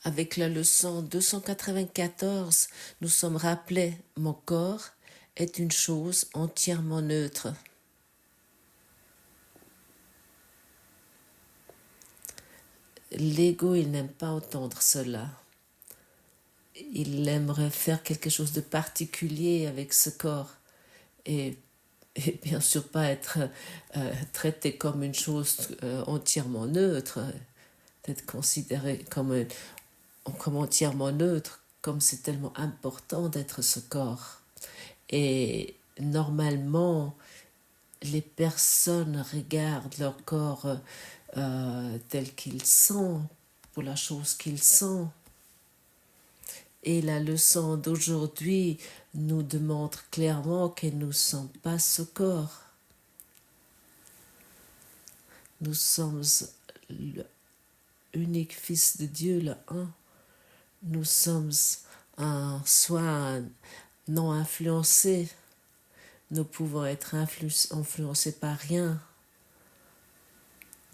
Avec la leçon 294, nous sommes rappelés « Mon corps est une chose entièrement neutre ». L'ego, il n'aime pas entendre cela. Il aimerait faire quelque chose de particulier avec ce corps et bien sûr pas être traité comme une chose entièrement neutre, d'être considéré comme entièrement neutre, comme c'est tellement important d'être ce corps. Et normalement, les personnes regardent leur corps tel qu'ils sont, pour la chose qu'ils sont. Et la leçon d'aujourd'hui nous démontre clairement que nous ne sommes pas ce corps. Nous sommes l'unique Fils de Dieu, le un. Nous sommes un soi non influencé. Nous pouvons être influencés par rien.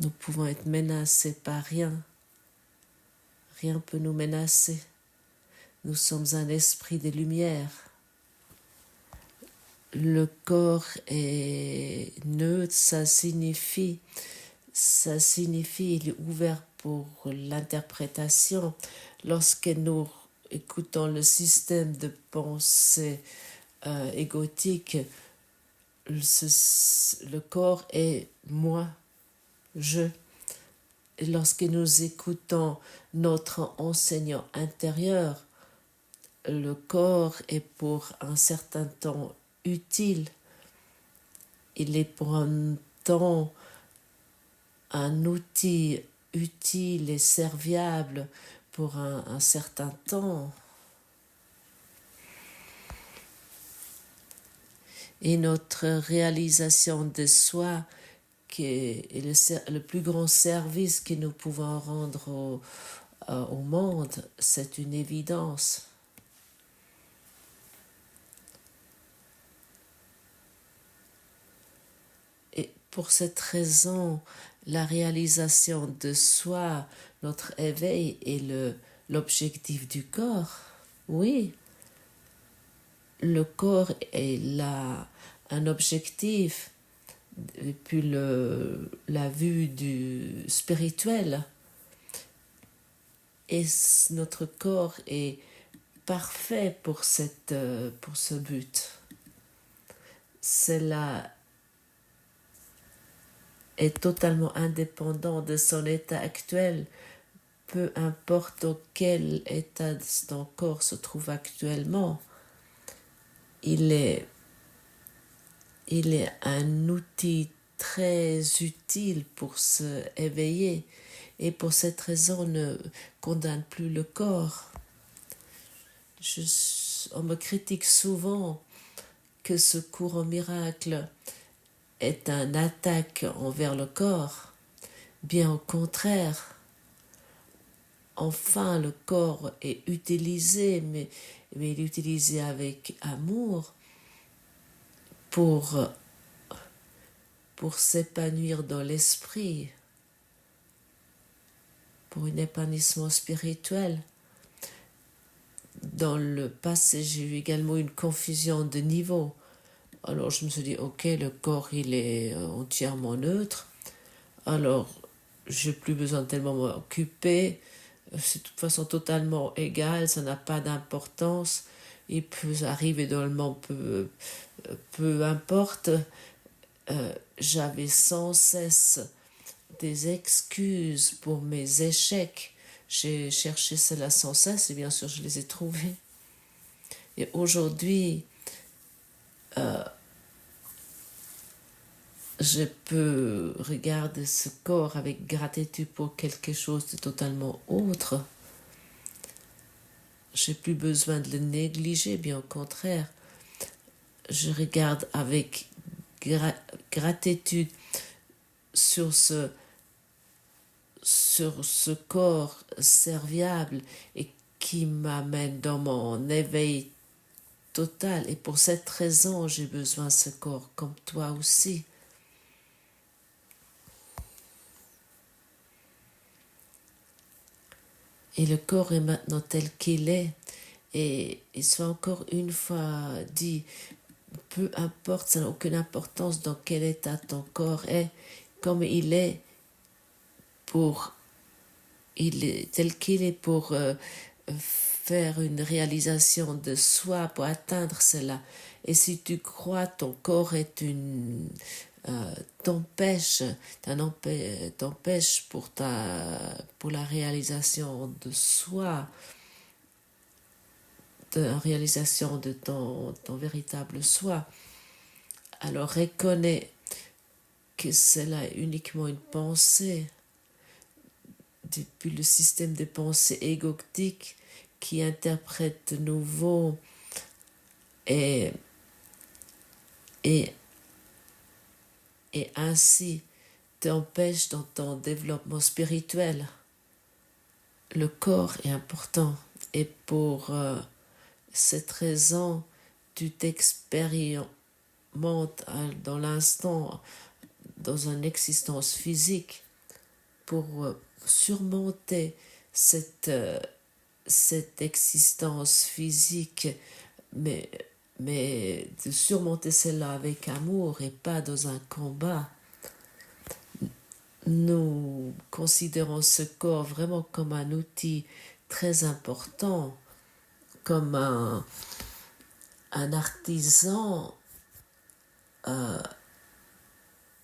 Nous pouvons être menacés par rien. Rien ne peut nous menacer. Nous sommes un esprit de lumière. Le corps est neutre, ça signifie il est ouvert pour l'interprétation. Lorsque nous écoutons le système de pensée égotique, le corps est moi, je. Et lorsque nous écoutons notre enseignant intérieur, le corps est pour un certain temps utile. Il est pour un temps un outil utile et serviable pour un certain temps. Et notre réalisation de soi, qui est le plus grand service que nous pouvons rendre au monde, c'est une évidence. Et pour cette raison, la réalisation de soi, notre éveil est l'objectif du corps. Oui, le corps est là un objectif depuis la vue du spirituel. Et notre corps est parfait pour ce but. Cela est totalement indépendant de son état actuel, peu importe auquel état son corps se trouve actuellement. Il est un outil très utile pour se éveiller et pour cette raison on ne condamne plus le corps. On me critique souvent que ce cours au miracle est une attaque envers le corps. Bien au contraire. Enfin, le corps est utilisé, mais il est utilisé avec amour pour s'épanouir dans l'esprit, pour un épanouissement spirituel. Dans le passé, j'ai eu également une confusion de niveau. Alors je me suis dit, ok, le corps il est entièrement neutre, alors j'ai plus besoin de tellement m'occuper, c'est de toute façon totalement égal, ça n'a pas d'importance, il peut arriver dans le monde, peu importe. J'avais sans cesse des excuses pour mes échecs. J'ai cherché cela sans cesse et bien sûr je les ai trouvés. Et aujourd'hui, je peux regarder ce corps avec gratitude pour quelque chose de totalement autre. J'ai plus besoin de le négliger, bien au contraire. Je regarde avec gratitude sur ce corps serviable et qui m'amène dans mon éveil total. Et pour cette raison, j'ai besoin de ce corps, comme toi aussi. Et le corps est maintenant tel qu'il est. Et soit encore une fois dit, peu importe, ça n'a aucune importance dans quel état ton corps est, comme il est tel qu'il est pour faire une réalisation de soi, pour atteindre cela. Et si tu crois ton corps est t'empêche pour la réalisation de soi, de la réalisation de ton véritable soi, alors reconnais que cela est uniquement une pensée, depuis le système de pensée égotique qui interprète de nouveau et ainsi t'empêche dans ton développement spirituel. Le corps est important et pour cette raison, tu t'expérimentes dans l'instant, dans une existence physique, pour surmonter cette existence physique, mais de surmonter cela avec amour et pas dans un combat. Nous considérons ce corps vraiment comme un outil très important, comme un artisan.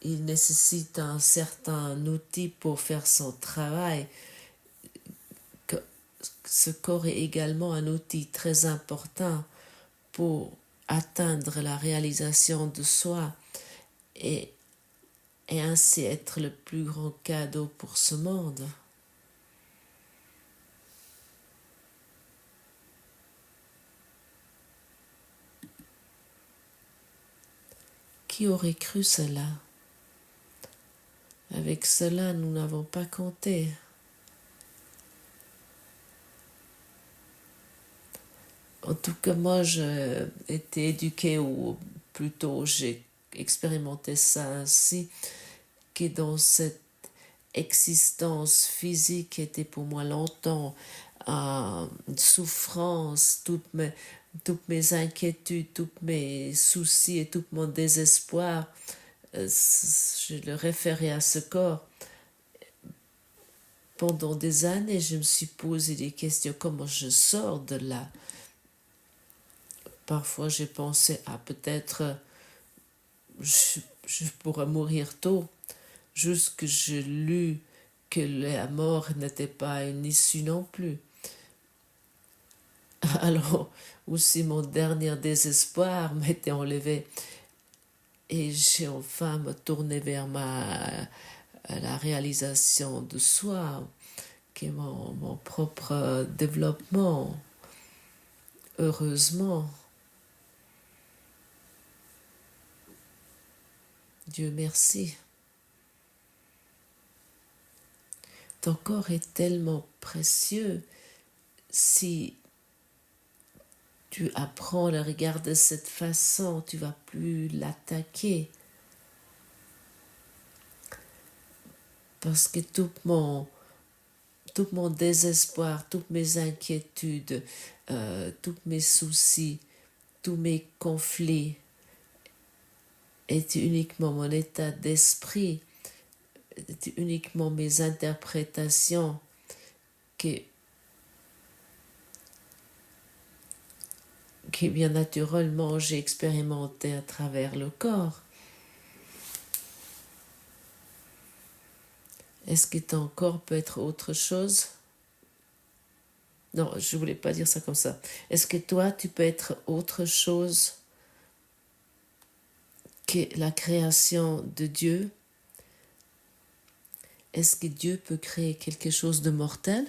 Il nécessite un certain outil pour faire son travail. Ce corps est également un outil très important pour atteindre la réalisation de soi et ainsi être le plus grand cadeau pour ce monde. Qui aurait cru cela? Avec cela, nous n'avons pas compté. En tout cas, moi, j'ai été éduquée, ou plutôt j'ai expérimenté ça ainsi, que dans cette existence physique qui était pour moi longtemps une souffrance, toutes mes inquiétudes, tous mes soucis et tout mon désespoir, je le référais à ce corps. Pendant des années, je me suis posé des questions, comment je sors de là? Parfois, j'ai pensé, peut-être je pourrais mourir tôt, juste que je lus que la mort n'était pas une issue non plus. Alors, aussi mon dernier désespoir m'était enlevé et j'ai enfin me tourné vers la réalisation de soi, qui est mon propre développement. Heureusement, Dieu merci. Ton corps est tellement précieux. Si tu apprends à le regarder de cette façon, tu vas plus l'attaquer. Parce que tout mon désespoir, toutes mes inquiétudes, tous mes soucis, tous mes conflits étaient uniquement mon état d'esprit, étaient uniquement mes interprétations qui bien naturellement j'ai expérimenté à travers le corps. Est-ce que ton corps peut être autre chose? Non, je voulais pas dire ça comme ça. Est-ce que toi, tu peux être autre chose que la création de Dieu? Est-ce que Dieu peut créer quelque chose de mortel?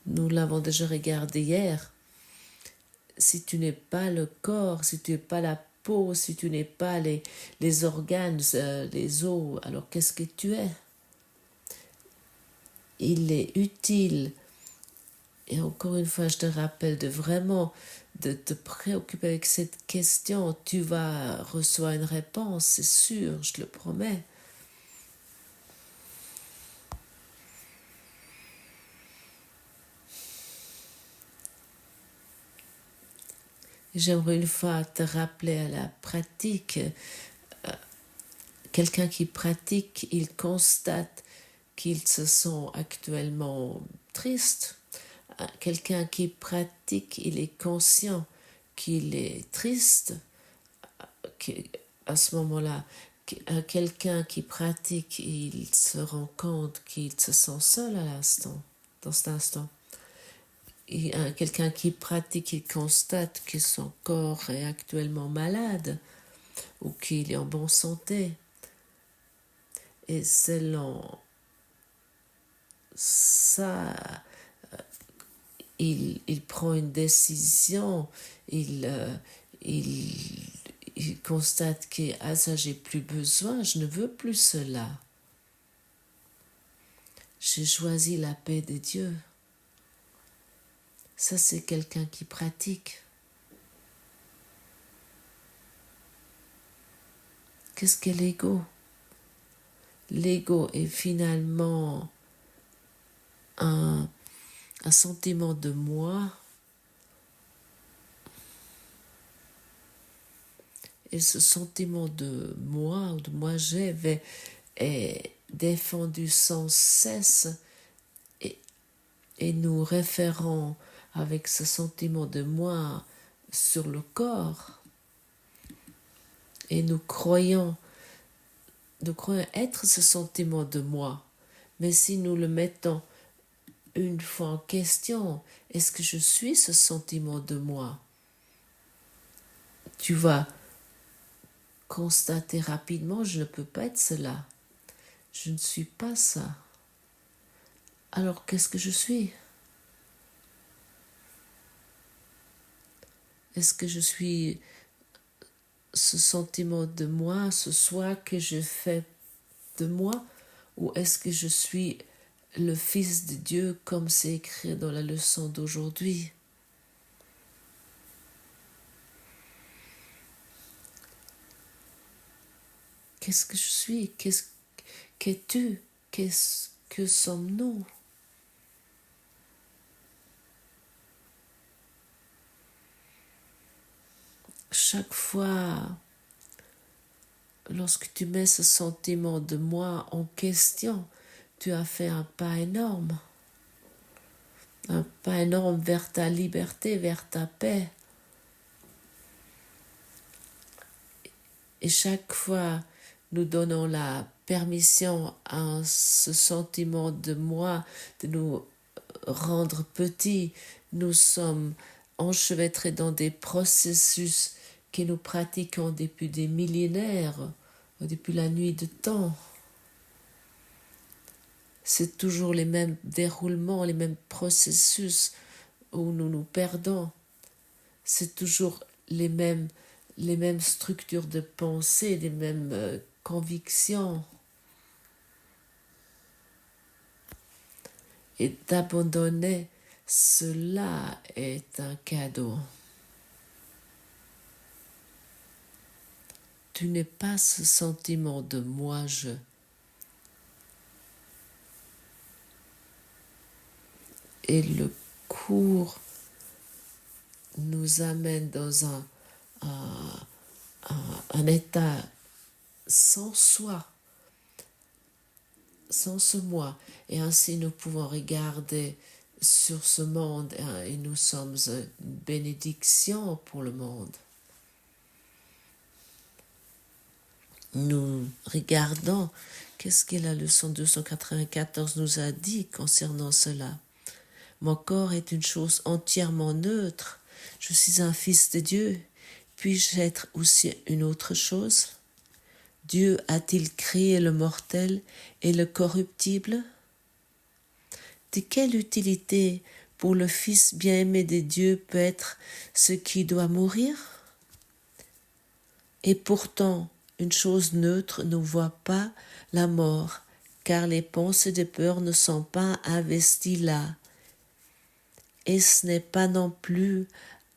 Nous l'avons déjà regardé hier. Si tu n'es pas le corps, si tu n'es pas la peau, si tu n'es pas les organes, les os, alors qu'est-ce que tu es? Il est utile, et encore une fois je te rappelle de vraiment de te préoccuper avec cette question. Tu vas recevoir une réponse, c'est sûr, je te le promets. J'aimerais une fois te rappeler à la pratique. Quelqu'un qui pratique, il constate qu'il se sent actuellement triste. Quelqu'un qui pratique, il est conscient qu'il est triste. À ce moment-là, quelqu'un qui pratique, il se rend compte qu'il se sent seul à l'instant, dans cet instant. Quelqu'un qui pratique, il constate que son corps est actuellement malade ou qu'il est en bonne santé. Et selon ça, il prend une décision, il constate que ça j'ai plus besoin, je ne veux plus cela. J'ai choisi la paix de Dieu. Ça, c'est quelqu'un qui pratique. Qu'est-ce qu'est l'ego? L'ego est finalement un sentiment de moi. Et ce sentiment de moi ou de moi-j'ai est défendu sans cesse et nous référons avec ce sentiment de moi sur le corps. Et nous croyons être ce sentiment de moi. Mais si nous le mettons une fois en question, est-ce que je suis ce sentiment de moi? Tu vas constater rapidement, je ne peux pas être cela. Je ne suis pas ça. Alors qu'est-ce que je suis? Est-ce que je suis ce sentiment de moi, ce soi que je fais de moi, ou est-ce que je suis le Fils de Dieu comme c'est écrit dans la leçon d'aujourd'hui? Qu'est-ce que je suis? Qu'es-tu? Que sommes-nous? Chaque fois, lorsque tu mets ce sentiment de moi en question, tu as fait un pas énorme. Un pas énorme vers ta liberté, vers ta paix. Et chaque fois, nous donnons la permission à ce sentiment de moi de nous rendre petits. Nous sommes enchevêtrés dans des processus que nous pratiquons depuis des millénaires, depuis la nuit de temps. C'est toujours les mêmes déroulements, les mêmes processus où nous nous perdons. C'est toujours les mêmes structures de pensée, les mêmes convictions. Et d'abandonner cela est un cadeau. Tu n'es pas ce sentiment de moi-je. Et le cours nous amène dans un état sans soi, sans ce moi. Et ainsi nous pouvons regarder sur ce monde et nous sommes une bénédiction pour le monde. Nous regardons qu'est-ce que la leçon 294 nous a dit concernant cela. Mon corps est une chose entièrement neutre. Je suis un fils de Dieu. Puis-je être aussi une autre chose? Dieu a-t-il créé le mortel et le corruptible? De quelle utilité pour le Fils bien-aimé de Dieu peut être ce qui doit mourir? Et pourtant, une chose neutre ne voit pas la mort, car les pensées de peur ne sont pas investies là. Et ce n'est pas non plus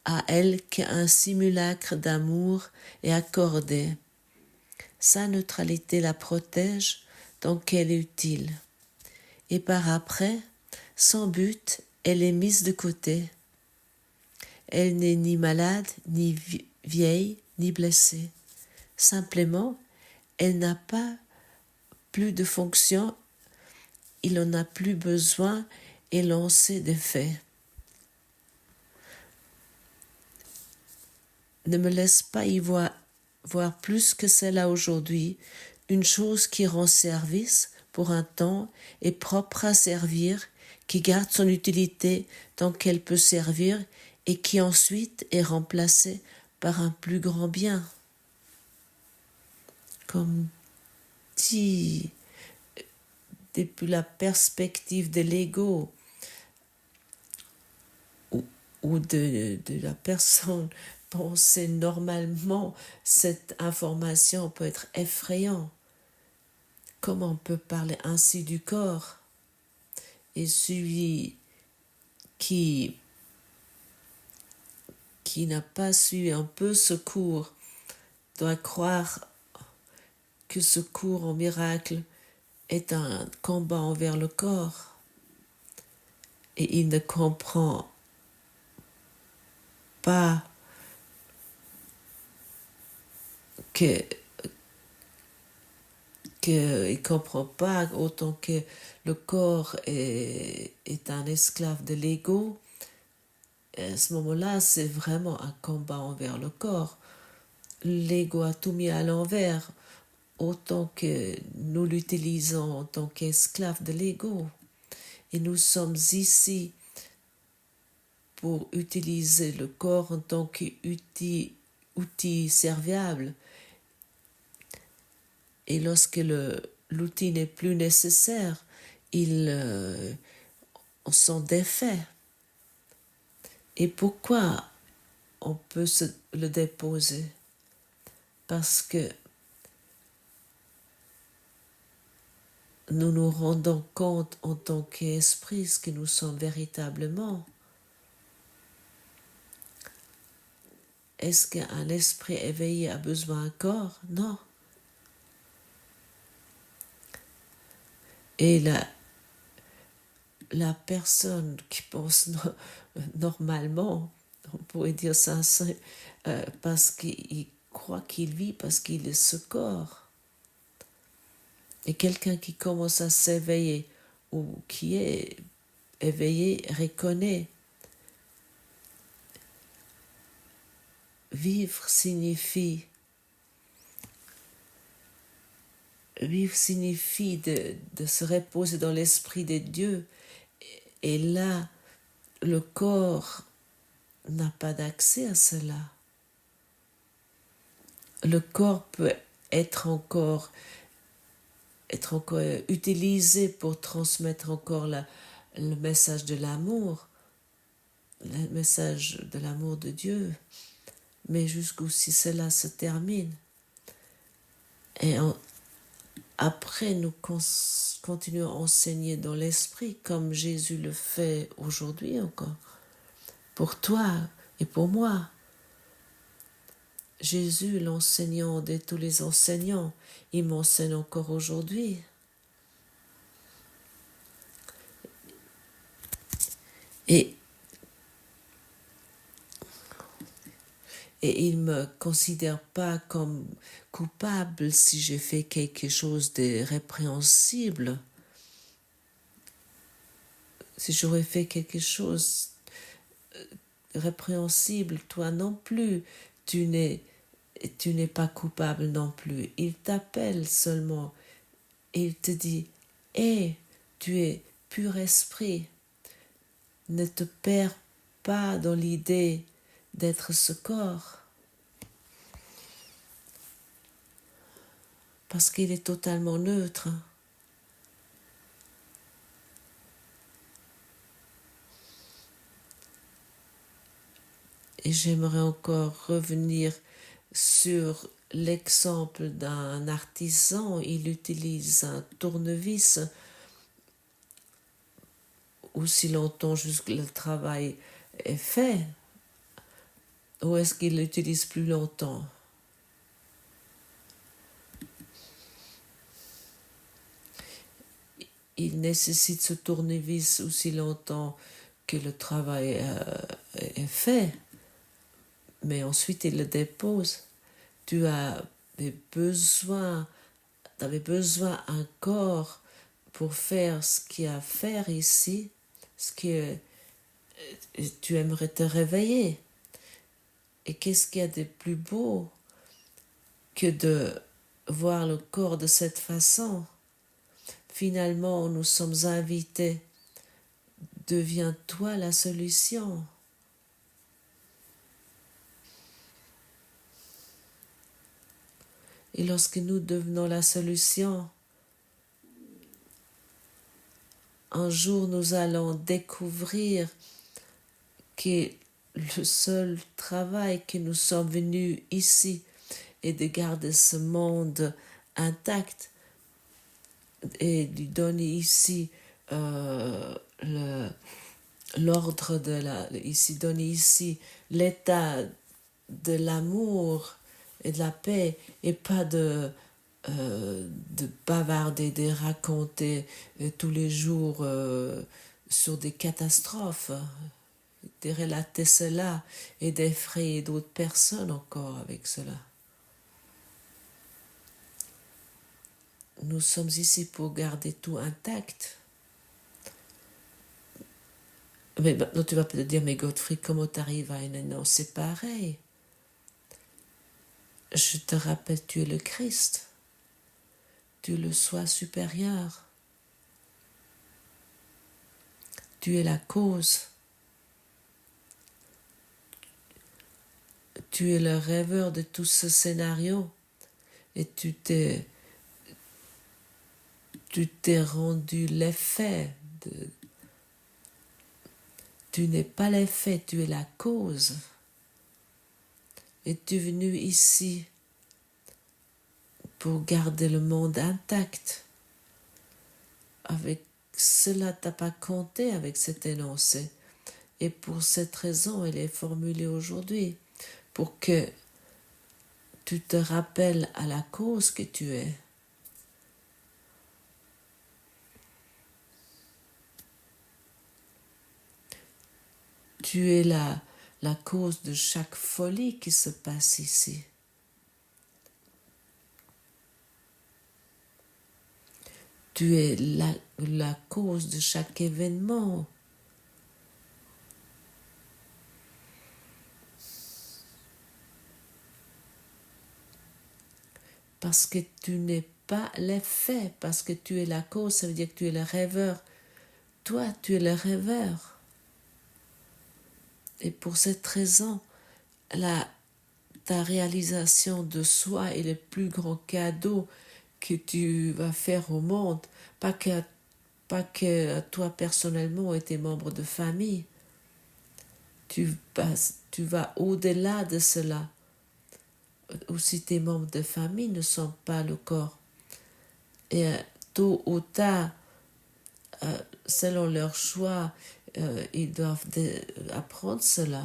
à elle qu'un simulacre d'amour est accordé. Sa neutralité la protège, donc elle est utile. Et par après, sans but, elle est mise de côté. elle n'est ni malade, ni vieille, ni blessée. Simplement, elle n'a pas plus de fonction, il n'en a plus besoin et l'on sait des faits. Ne me laisse pas y voir plus que cela aujourd'hui, une chose qui rend service pour un temps est propre à servir, qui garde son utilité tant qu'elle peut servir et qui ensuite est remplacée par un plus grand bien. Comme dit depuis la perspective de l'ego ou de la personne pensée normalement, cette information peut être effrayante. Comment on peut parler ainsi du corps? Et celui qui n'a pas suivi un peu ce cours doit croire que ce cours en miracle est un combat envers le corps. Et il ne comprend pas il comprend pas autant que le corps est un esclave de l'ego. À ce moment-là, c'est vraiment un combat envers le corps. L'ego a tout mis à l'envers, autant que nous l'utilisons en tant qu'esclave de l'ego. Et nous sommes ici pour utiliser le corps en tant qu'outil serviable. Et lorsque l'outil n'est plus nécessaire, on s'en défait. Et pourquoi on peut le déposer? Parce que nous nous rendons compte en tant qu'esprit ce que nous sommes véritablement. Est-ce qu'un esprit éveillé a besoin d'un corps? Non. Et la personne qui pense normalement, on pourrait dire ça, parce qu'il croit qu'il vit, parce qu'il est ce corps. Et quelqu'un qui commence à s'éveiller ou qui est éveillé reconnaît. Vivre signifie de se reposer dans l'esprit de Dieu. Et là, le corps n'a pas d'accès à cela. Le corps peut être encore utilisé pour transmettre encore le message de l'amour, le message de l'amour de Dieu. Mais jusqu'où si cela se termine. Et après, nous continuons à enseigner dans l'esprit comme Jésus le fait aujourd'hui encore. Pour toi et pour moi. Jésus, l'enseignant de tous les enseignants, il m'enseigne encore aujourd'hui. Et il ne me considère pas comme coupable si j'ai fait quelque chose de répréhensible. Si j'aurais fait quelque chose de répréhensible, toi non plus, tu n'es pas coupable non plus. Il t'appelle seulement et il te dit « Hé, tu es pur esprit, ne te perds pas dans l'idée d'être ce corps. » Parce qu'il est totalement neutre. Et j'aimerais encore revenir sur l'exemple d'un artisan. Il utilise un tournevis aussi longtemps jusque le travail est fait. Ou est-ce qu'il l'utilise plus longtemps? Il nécessite ce tournevis aussi longtemps que le travail est fait. mais ensuite il le dépose. Tu avais besoin un corps pour faire ce qu'il y a à faire ici, ce que tu aimerais te réveiller. Et qu'est-ce qu'il y a de plus beau que de voir le corps de cette façon? Finalement, nous sommes invités. Deviens-toi la solution. Et lorsque nous devenons la solution, un jour nous allons découvrir que le seul travail que nous sommes venus ici est de garder ce monde intact et lui donner ici l'ordre donner ici l'état de l'amour et de la paix, et pas de bavarder, de raconter tous les jours sur des catastrophes, de relater cela et d'effrayer d'autres personnes encore avec cela. Nous sommes ici pour garder tout intact. Mais maintenant tu vas peut-être dire, mais Godfrey, comment t'arrives à une... Non, c'est pareil. Je te rappelle, tu es le Christ. Tu es le soi supérieur. Tu es la cause. Tu es le rêveur de tout ce scénario. Et tu t'es rendu l'effet. Tu n'es pas l'effet, tu es la cause. Et tu es venu ici pour garder le monde intact. Avec cela, tu n'as pas compté avec cet énoncé. Et pour cette raison, elle est formulée aujourd'hui, pour que tu te rappelles à la cause que tu es. Tu es la cause de chaque folie qui se passe ici. Tu es la cause de chaque événement. Parce que tu n'es pas l'effet, parce que tu es la cause, ça veut dire que tu es le rêveur. Toi, tu es le rêveur. Et pour cette raison, ta réalisation de soi est le plus grand cadeau que tu vas faire au monde. Pas que toi personnellement et tes membres de famille. Tu vas au-delà de cela. Aussi tes membres de famille ne sont pas le corps. Et tôt ou tard, selon leur choix, ils doivent apprendre cela.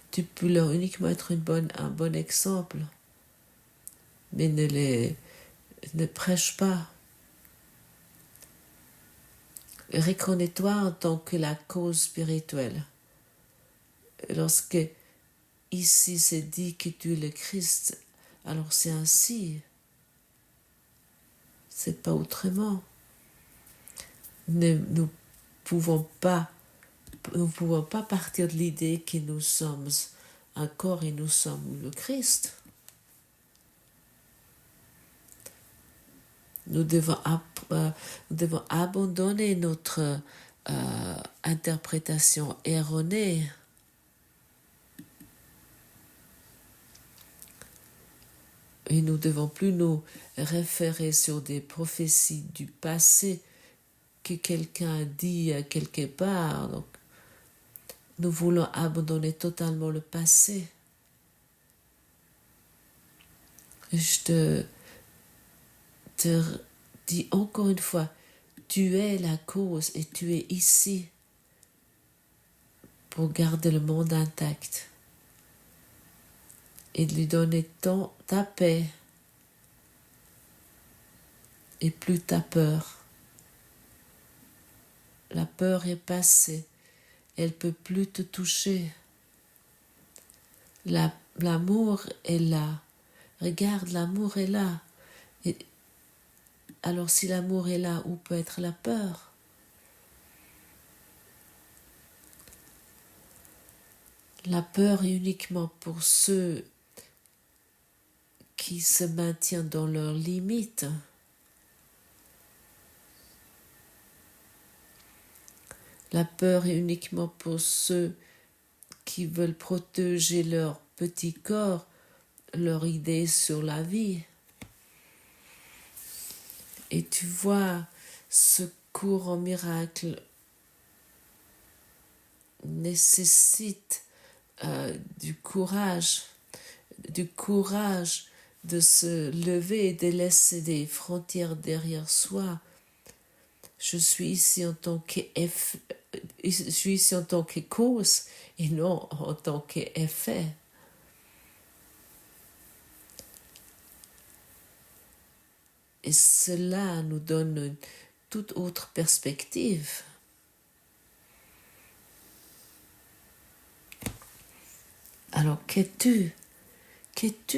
Tu peux leur uniquement être un bon exemple, mais ne prêche pas. Reconnais-toi en tant que la cause spirituelle. Lorsque ici c'est dit que tu es le Christ, alors c'est ainsi. C'est pas autrement. Nous ne pouvons pas partir de l'idée que nous sommes un corps et nous sommes le Christ. Nous devons abandonner notre interprétation erronée. Et nous ne devons plus nous référer sur des prophéties du passé que quelqu'un a dit quelque part. Donc, nous voulons abandonner totalement le passé. Et je te dis encore une fois, tu es la cause et tu es ici pour garder le monde intact et de lui donner ta paix et plus ta peur. La peur est passée. elle ne peut plus te toucher. L'amour est là. Regarde, l'amour est là. Et alors si l'amour est là, où peut être la peur? La peur est uniquement pour ceux qui se maintiennent dans leurs limites. La peur est uniquement pour ceux qui veulent protéger leur petit corps, leur idée sur la vie. Et tu vois, ce cours en miracle nécessite du courage de se lever et de laisser des frontières derrière soi. Je suis ici en tant que cause et non en tant qu'effet. Et cela nous donne une toute autre perspective. Alors, qu'es-tu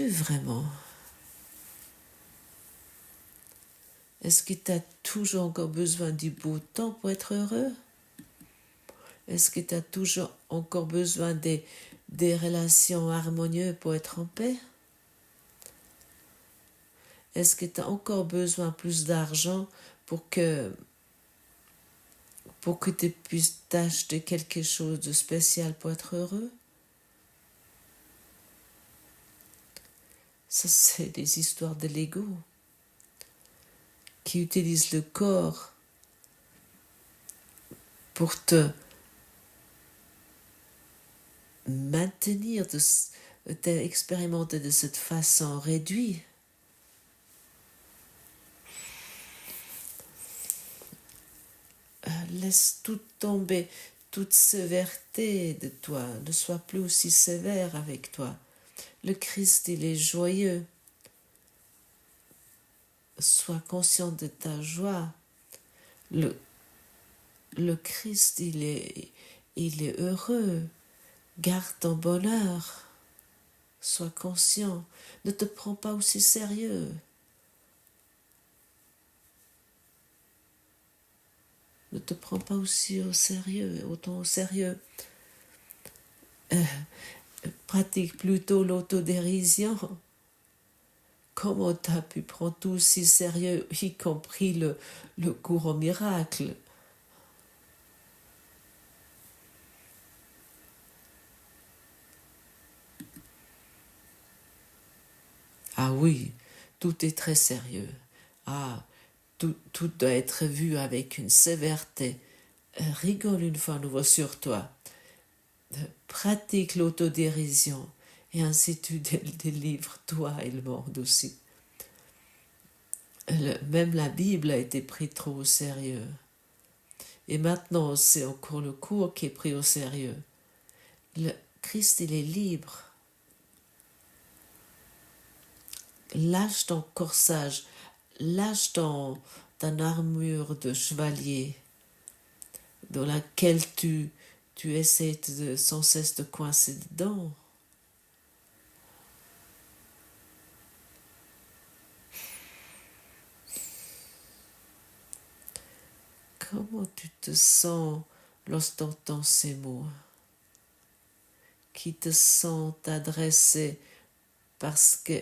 vraiment? Est-ce que tu as toujours encore besoin du beau temps pour être heureux? Est-ce que tu as toujours encore besoin des relations harmonieuses pour être en paix? Est-ce que tu as encore besoin de plus d'argent pour que tu puisses t'acheter quelque chose de spécial pour être heureux? Ça, c'est des histoires de l'ego qui utilisent le corps pour te maintenir, t'expérimenter de cette façon réduite. Laisse tout tomber, toute sévérité de toi. Ne sois plus aussi sévère avec toi. Le Christ, il est joyeux. Sois conscient de ta joie. Le Christ, il est heureux. Garde ton bonheur. Sois conscient. Ne te prends pas aussi sérieux. Ne te prends pas aussi autant au sérieux. Pratique plutôt l'autodérision. Comment t'as pu prendre tout si sérieux, y compris le cours au miracle? Ah oui, tout est très sérieux. Ah, tout doit être vu avec une sévérité. Rigole une fois à nouveau sur toi. Pratique l'autodérision et ainsi tu délivres toi et le monde aussi. Même la Bible a été prise trop au sérieux. Et maintenant, c'est encore le cours qui est pris au sérieux. Le Christ, il est libre. Lâche ton corsage, lâche ta armure de chevalier dans laquelle tu essaies sans cesse de coincer dedans. Comment tu te sens lorsque tu entends ces mots qui te sont adressés parce que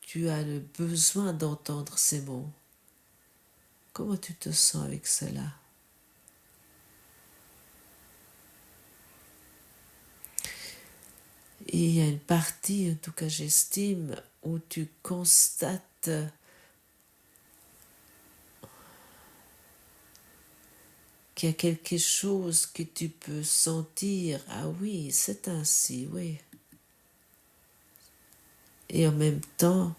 tu as le besoin d'entendre ces mots? Comment tu te sens avec cela? Et il y a une partie, en tout cas j'estime, où tu constates qu'il y a quelque chose que tu peux sentir. Ah oui, c'est ainsi, oui. Et en même temps,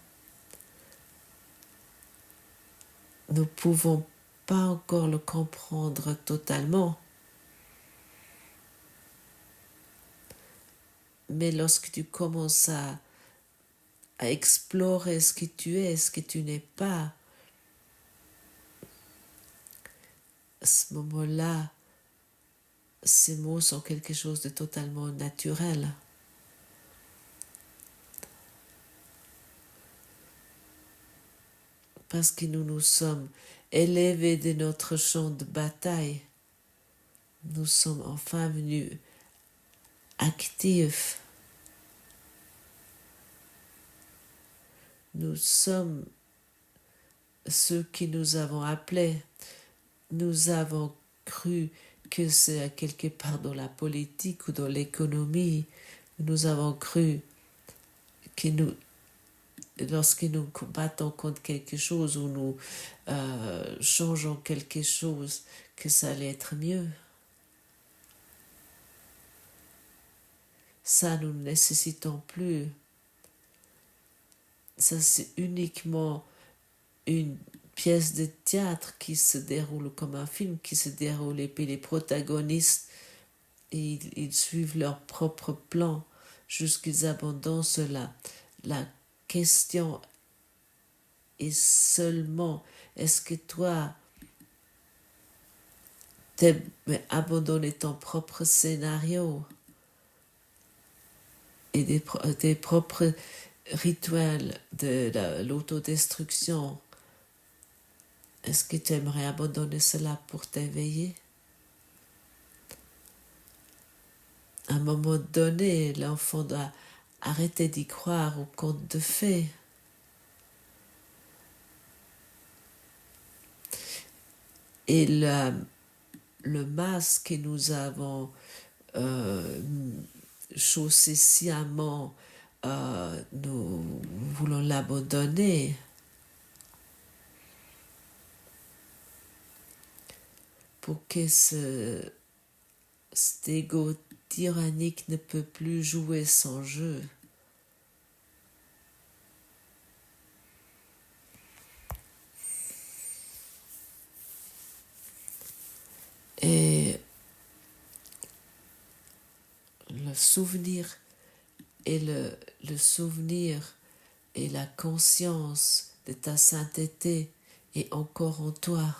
nous ne pouvons pas encore le comprendre totalement. Mais lorsque tu commences à explorer ce que tu es, ce que tu n'es pas, à ce moment-là, ces mots sont quelque chose de totalement naturel. Parce que nous nous sommes élevés de notre champ de bataille, nous sommes enfin venus actifs. Nous sommes ceux qui nous avons appelés. Nous avons cru que c'est quelque part dans la politique ou dans l'économie. Nous avons cru que lorsque nous battons contre quelque chose ou nous changeons quelque chose, que ça allait être mieux. Ça, nous ne nécessitons plus. Ça, c'est uniquement une pièce de théâtre qui se déroule comme un film qui se déroule, et puis les protagonistes, ils suivent leur propre plan jusqu'ils abandonnent cela. La question est seulement, est-ce que toi, t'aimes abandonner ton propre scénario et tes propres rituels de l'autodestruction? Est-ce que tu aimerais abandonner cela pour t'éveiller? À un moment donné, l'enfant doit arrêter d'y croire aux contes de fées. Et le masque que nous avons chaussé sciemment, nous voulons l'abandonner. Pour que cet ego tyrannique ne peut plus jouer son jeu. Et le souvenir et le souvenir et la conscience de ta sainteté est encore en toi.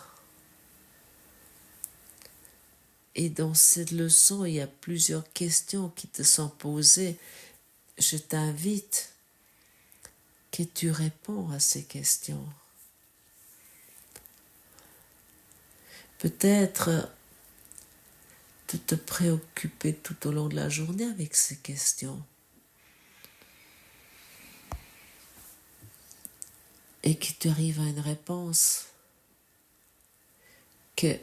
Et dans cette leçon, il y a plusieurs questions qui te sont posées. Je t'invite que tu réponds à ces questions. Peut-être de te préoccuper tout au long de la journée avec ces questions. Et que tu arrives à une réponse. Que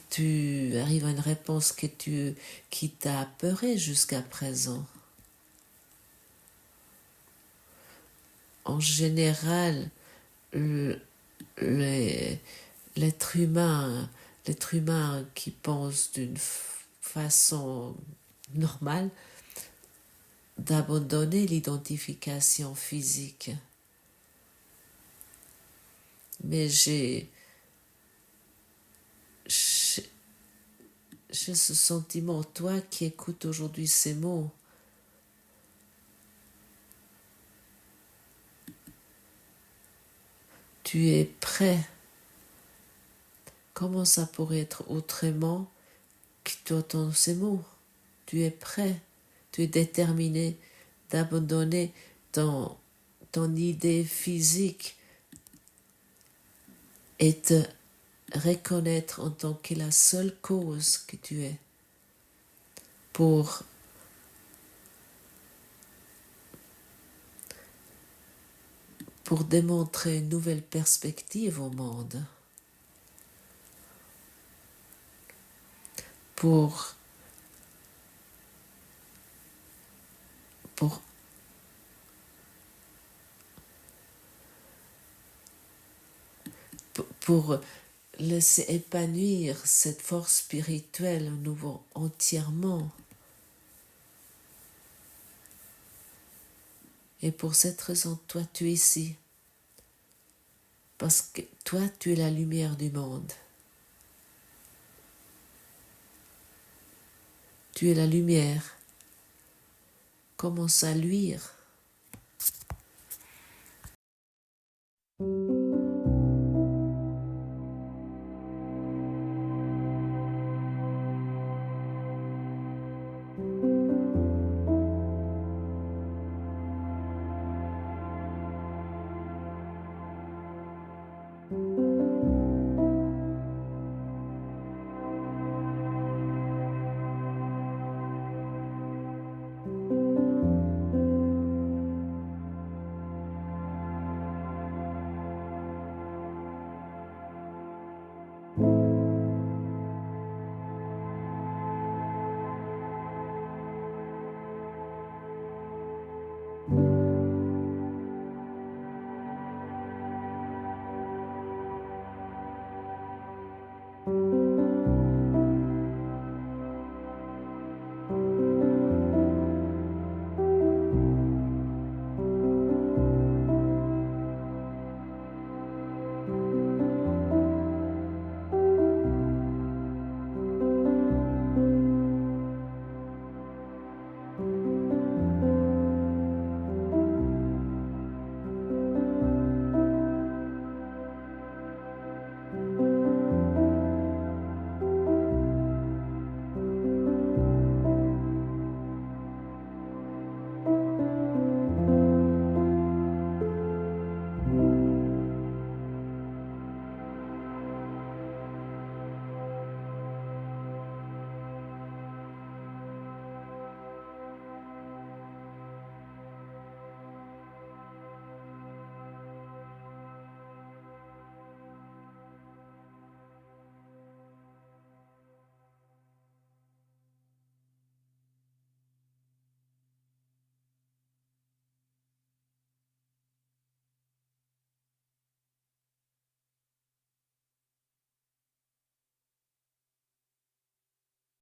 tu arrives à une réponse qui t'a apeuré jusqu'à présent. En général, l'être humain qui pense d'une façon normale d'abandonner l'identification physique. Mais j'ai ce sentiment, toi qui écoutes aujourd'hui ces mots, tu es prêt. Comment ça pourrait être autrement que tu entends ces mots? Tu es prêt, tu es déterminé d'abandonner ton idée physique et te reconnaître en tant que la seule cause que tu es pour démontrer une nouvelle perspective au monde, pour laisser épanouir cette force spirituelle au nouveau entièrement. Et pour cette raison, toi, tu es ici. Parce que toi, tu es la lumière du monde. Tu es la lumière. Commence à luire.